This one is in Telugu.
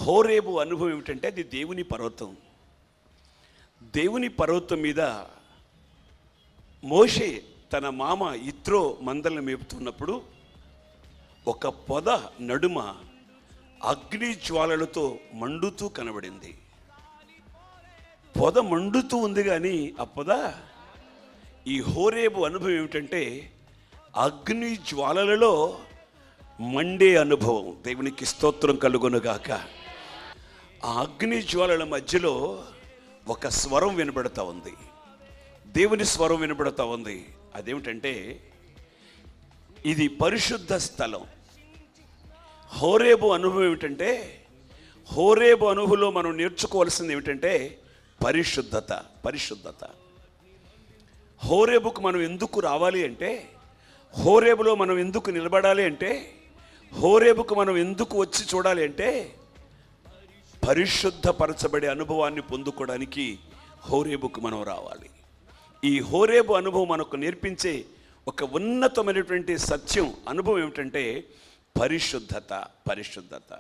హోరేబు అనుభవం ఏమిటంటే అది దేవుని పర్వతం. దేవుని పర్వతం మీద మోషే తన మామ ఇత్రో మందలను మేపుతున్నప్పుడు ఒక పొద నడుమ అగ్ని జ్వాలలతో మండుతూ కనబడింది. పొద మండుతూ ఉంది, కానీ ఆ పొద, ఈ హోరేబు అనుభవం ఏమిటంటే అగ్ని జ్వాలలలో మండే అనుభవం. దేవునికి స్తోత్రం కలుగునుగాక. ఆ అగ్ని జ్వాలల మధ్యలో ఒక స్వరం వినబడతా ఉంది, దేవుని స్వరం వినబడతా ఉంది. అదేమిటంటే ఇది పరిశుద్ధ స్థలం. హోరేబు అనుభవం ఏమిటంటే, హోరేబు అనుభవంలో మనం నేర్చుకోవాల్సింది ఏమిటంటే పరిశుద్ధత. పరిశుద్ధత. హోరేబుకు మనం ఎందుకు రావాలి అంటే, హోరేబులో మనం ఎందుకు నిలబడాలి అంటే, హోరేబుకు మనం ఎందుకు వచ్చి చూడాలి అంటే, పరిశుద్ధపరచబడే అనుభవాన్ని పొందుకోవడానికి హోరేబుకు మనం రావాలి. ఈ హోరేబు అనుభవం మనకు నేర్పించే ఒక ఉన్నతమైనటువంటి సత్యం, అనుభవం ఏమిటంటే పరిశుద్ధత. పరిశుద్ధత.